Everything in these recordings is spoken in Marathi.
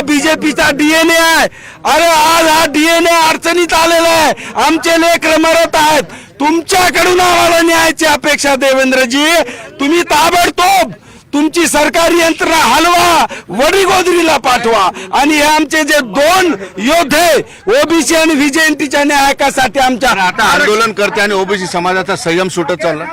बीजेपीचा डीएनए आहे। अरे आज हा डीएनए अडचणीत आलेला आहे, आमचे लेकरं मरत आहेत। तुमच्याकडून आम्हाला न्यायाची अपेक्षा देवेंद्रजी, तुम्ही ताबडतोब तुमची सरकारी यंत्रणा हलवा, वडीगोदरीला पाठवा आणि हे आमचे जे 2 योद्धे ओबीसी आणि व्हीजेएनटीच्या न्यायासाठी आमच्या आता आंदोलन करते आणि ओबीसी समाजाचा संयम सुटत चालला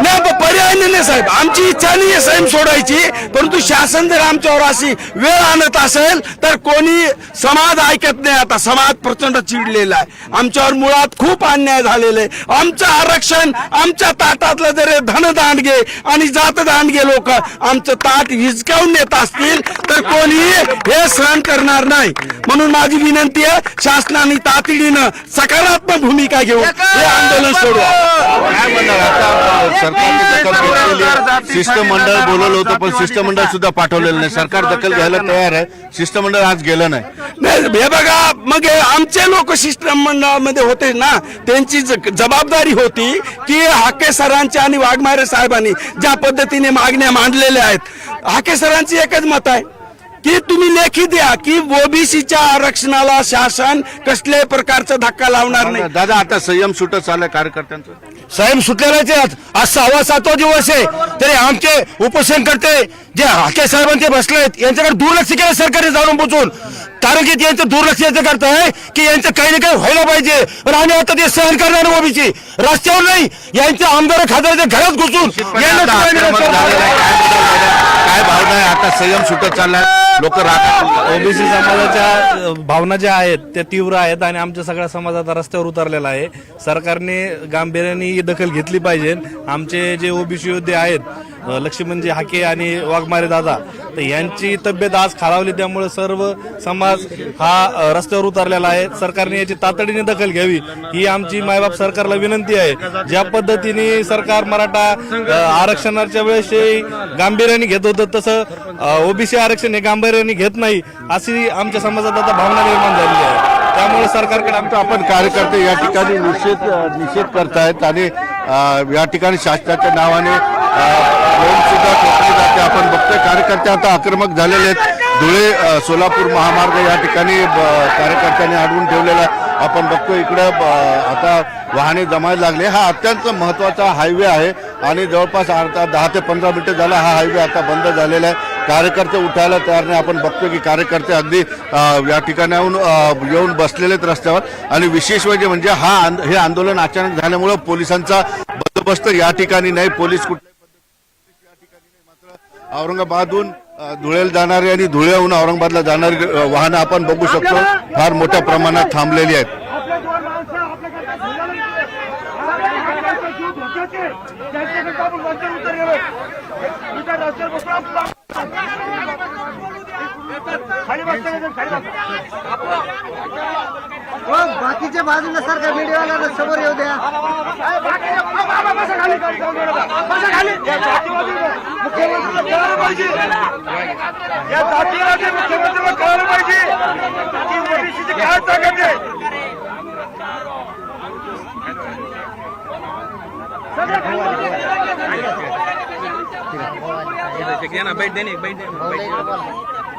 नाही, पर्याय नाही साहेब, आमची इच्छा नाही संयम सोडायची, परंतु शासन जर आमच्यावर अशी वेळ आणत असेल तर कोणी समाज ऐकत नाही। आता समाज प्रचंड चिडलेला आहे, आमच्यावर मुळात खूप अन्याय झालेले आहे। आमचं आरक्षण आमच्या ताटातलं जर धनदांडगे आणि जातदांडगे लोक आमचं ताट हिसकावून नेत असतील तर कोणी हे सहन करणार नाही। म्हणून माझी विनंती आहे, शासनाने तातडीनं सकारात्मक भूमिका घेऊन हे आंदोलन सोडवा। काय म्हणणार आता सरकारने दखल घेतलेली आहे, शिष्टमंडळ बोलवलं होतं पण शिष्टमंडळ सुद्धा पाठवलेलं नाही। सरकार दखल घ्यायला तयार आहे, शिष्टमंडळ आज गेलं नाही। हे बघा, मग आमचे लोक शिष्टमंडळामध्ये होते ना, त्यांची जबाबदारी होती की हाके सरांच्या आणि वाघमारे साहेबांनी ज्या पद्धतीने मागण्या मांडलेल्या आहेत, हाके सरांची एकच मत आहे की तुम्ही लेखी द्या की ओबीसीच्या आरक्षणाला शासन कसल्याही प्रकारचा धक्का लावणार नाही। दादा आता संयम सुटत चाललाय कार्यकर्त्यांचं, संयम सुटलेला आज 6वा-7वा दिवस आहे, तरी आमचे उपोषणकर्ते जे हाके साहेबांचे बसलेत यांच्याकडे दुर्लक्ष केलं सरकारने जाणून बुजून। कारण की यांचं दुर्लक्ष याचं करत आहे की यांचं काही ना काही व्हायला पाहिजे, पण आम्ही आता ते सहन करणार ओबीसी रस्त्यावर नाही, यांचे आमदार खासदारांच्या घरात घुसून काय भावना आहे? आता संयम सुटत चाललाय, लोक राहतात। ओबीसी समाजाच्या भावना ज्या आहेत त्या तीव्र आहेत आणि आमच्या सगळ्या समाज आता रस्त्यावर उतरलेला आहे। सरकारने गांभीर्याने ही दखल घेतली पाहिजे। आमचे जे ओबीसी योद्धे आहेत लक्ष्मणजी हाके आणि वाघमारे दादा, तर यांची तब्येत आज खालावली, त्यामुळे सर्व समाज हा रस्त्यावर उतरलेला आहे। सरकारने याची तातडीने दखल घ्यावी ही आमची मायबाप सरकारला विनंती आहे। ज्या पद्धतीने सरकार मराठा आरक्षणाच्या वेळेस गांभीर्याने घेत होतं तसं ओबीसी आरक्षण हे गांभीर्याने घेत नाही, अशी आमच्या समाजात आता भावना निर्माण झालेली आहे। त्यामुळे सरकारकडे आमचं आपण कार्यकर्ते या ठिकाणी निषेध करतायत आणि या ठिकाणी शासनाच्या नावाने सुद्धा ठोकली जाते। आपण बघतोय कार्यकर्ते आता आक्रमक झालेले आहेत। धुळे सोलापूर महामार्ग या ठिकाणी कार्यकर्त्यांनी अडवून ठेवलेला आपण बघतोय। इकडे आता वाहने जमायला लागले। हा अत्यंत महत्वाचा हायवे आहे आणि जवळपास 10 ते 15 मिनिटं झाला हा हायवे आता बंद झालेला आहे। कार्यकर्ते उठायला तयार नाही। आपण बघतो की कार्यकर्ते अगदी या ठिकाणाहून येऊन बसलेले रस्त्यावर आणि विशेष म्हणजे हे आंदोलन अचानक झाल्यामुळे पोलिसांचा बंदोबस्त या ठिकाणी नाही। पोलीस कुठल्याही पद्धतीने या ठिकाणी नाही, मात्र औरंगाबादहून धुळेला जाणारी आणि धुळ्याहून औरंगाबादला जाणारी वाहनं आपण बघू शकतो फार मोठ्या प्रमाणात थांबलेली आहेत। बाकीच्या बाजूला सरकार मीडियावाला समोर येऊ द्या।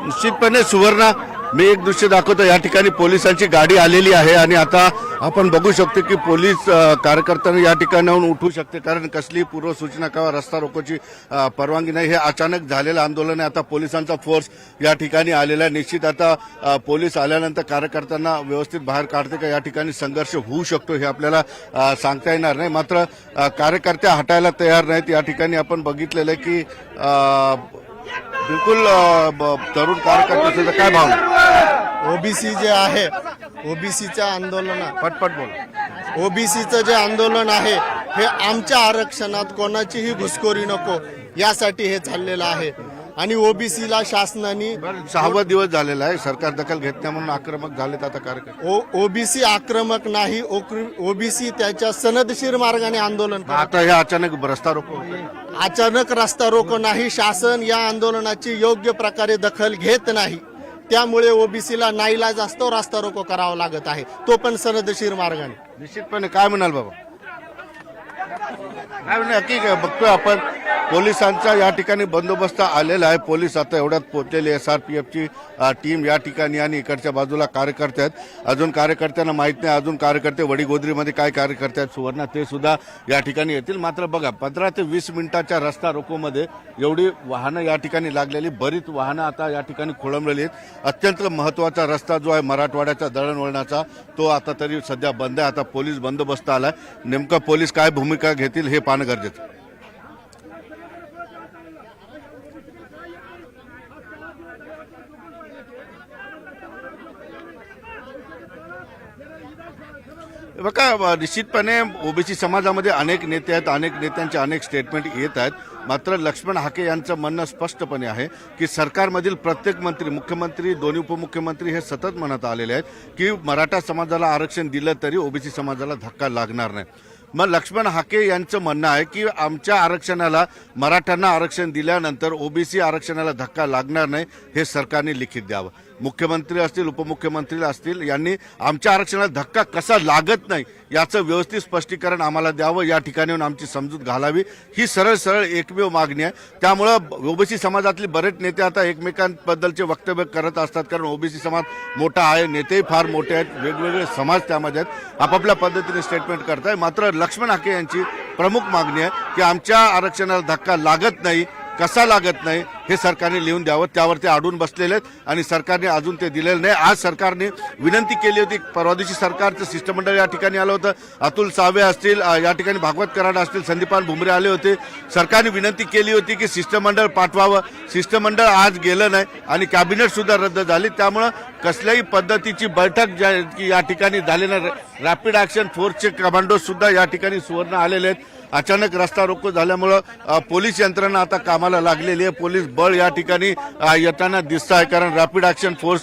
निश्चितपणे सुवर्णा, मी एक दृश्य दाखवतो। या ठिकाणी पोलिसांची गाडी आलेली आहे आणि आता आपण बघू शकतो की पोलीस कार्यकर्त्यांना या ठिकाणाहून उठू शकते, कारण कसली पूर्वसूचना किंवा रस्ता रोकोची परवानगी नाही। हे अचानक झालेलं आंदोलन आहे। आता पोलिसांचा फोर्स या ठिकाणी आलेला आहे। निश्चित आता पोलीस आल्यानंतर कार्यकर्त्यांना व्यवस्थित बाहेर काढते का या ठिकाणी संघर्ष होऊ शकतो हे आपल्याला सांगता येणार नाही। मात्र कार्यकर्ते हटायला तयार नाहीत। या ठिकाणी आपण बघितलेलं आहे की बिलकुल तरुण कार्यकर्त्यांचं काय भावना? ओबीसी जे आहे, ओबीसीच्या आंदोलनात पटपट बोल। ओबीसीचं जे आंदोलन आहे हे आमच्या आरक्षणात कोणाचीही घुसखोरी नको यासाठी हे चाललेलं आहे आणि ओबीसीला शासनाने 6वा दिवस झालेला आहे, सरकार दखल घेत नाही म्हणून आक्रमक झालेत आता कार्यकर्ते। ओबीसी आक्रमक नाही, ओबीसी त्याच्या सनदशीर मार्गाने आंदोलन करत आता हे अचानक रस्ता रोको अचानक रस्ता रोको नाही। शासन या आंदोलनाची योग्य प्रकारे दखल घेत नाही, त्यामुळे ओबीसीला नाईलाज असतो रस्ता रोको करावा लागत आहे, तो पण सनदशीर मार्गाने। निश्चितपणे काय म्हणाल बाबा? काय म्हणा, ठीक आहे, बघतोय आपण पोलिसांचा या ठिकाणी बंदोबस्त आलेला आहे. पोलीस आता एवढ्यात पोहोचलेले SRPFची टीम या ठिकाणी आणि इकडच्या बाजूला कार्यकर्ते आहेत. अजून कार्यकर्त्यांना माहीत नाही, अजून कार्यकर्ते वडीगोद्रीमध्ये काय कार्यकर्ते आहेत सुवर्ण ते सुद्धा या ठिकाणी येतील. मात्र बघा 15 ते 20 मिनिटाच्या रस्ता रोकोमध्ये एवढी वाहनं या ठिकाणी लागलेली, बरीच वाहनं आता या ठिकाणी खोळंबलेली आहेत. अत्यंत महत्वाचा रस्ता जो आहे मराठवाड्याचा दळणवळणाचा तो आता तरी सध्या बंद आहे. आता पोलीस बंदोबस्त आलाय. नेमकं पोलीस काय भूमिका घेतील हे पाहणं गरजेचं. बघा निश्चितपणे ओबीसी समाजामध्ये अनेक नेते आहेत, अनेक नेत्यांचे अनेक स्टेटमेंट येत आहेत. मात्र लक्ष्मण हाके यांचं म्हणणं स्पष्टपणे आहे की सरकारमधील प्रत्येक मंत्री, मुख्यमंत्री, दोन्ही उपमुख्यमंत्री हे सतत म्हणत आलेले आहेत की मराठा समाजाला आरक्षण दिलं तरी ओबीसी समाजाला धक्का लागणार नाही. मग लक्ष्मण हाके यांचं म्हणणं आहे की आमच्या आरक्षणाला, मराठ्यांना आरक्षण दिल्यानंतर ओबीसी आरक्षणाला धक्का लागणार नाही हे सरकारने लिखित द्यावं. मुख्यमंत्री असतील, उपमुख्यमंत्री असतील, यांनी आमच्या आरक्षणाला धक्का कसा लागत नाही याचं व्यवस्थित स्पष्टीकरण आम्हाला द्यावं, या ठिकाणी येऊन आमची समजूत घालावी, ही सरळ सरळ एकमेव मागणी आहे. त्यामुळं ओबीसी समाजातले बरेच नेते आता एकमेकांबद्दलचे वक्तव्य करत असतात, कारण ओबीसी समाज मोठा आहे, नेतेही फार मोठे आहेत, वेगवेगळे समाज त्यामध्ये आहेत, आपापल्या पद्धतीने स्टेटमेंट करताय. मात्र लक्ष्मण हाके यांची प्रमुख मागणी आहे की आमच्या आरक्षणाला धक्का लागत नाही, कसा लागत नाही हे सरकारने लिहून द्यावं. त्यावर ते अडून बसलेले आहेत आणि सरकारने अजून ते दिलेलं नाही. आज सरकारने विनंती केली होती, परवा दिवशी सरकारचं शिष्टमंडळ या ठिकाणी आलं होतं. अतुल सावे असतील, या ठिकाणी भागवत कराड असतील, संदीपान भुमरे आले होते. सरकारने विनंती केली होती की शिष्टमंडळ पाठवावं. शिष्टमंडळ आज गेलं नाही आणि कॅबिनेट सुद्धा रद्द झाली. त्यामुळं कसल्याही पद्धतीची बैठक या ठिकाणी झालेल्या रॅपिड ॲक्शन फोर्सचे कमांडो सुद्धा या ठिकाणी सुवर्ण आलेले आहेत. अचानक रस्ता रोको झाल्यामुळं पोलीस यंत्रणा आता कामाला लागलेली आहे. पोलीस बळ या ठिकाणी येताना दिसत आहे, कारण रॅपिड ॲक्शन फोर्स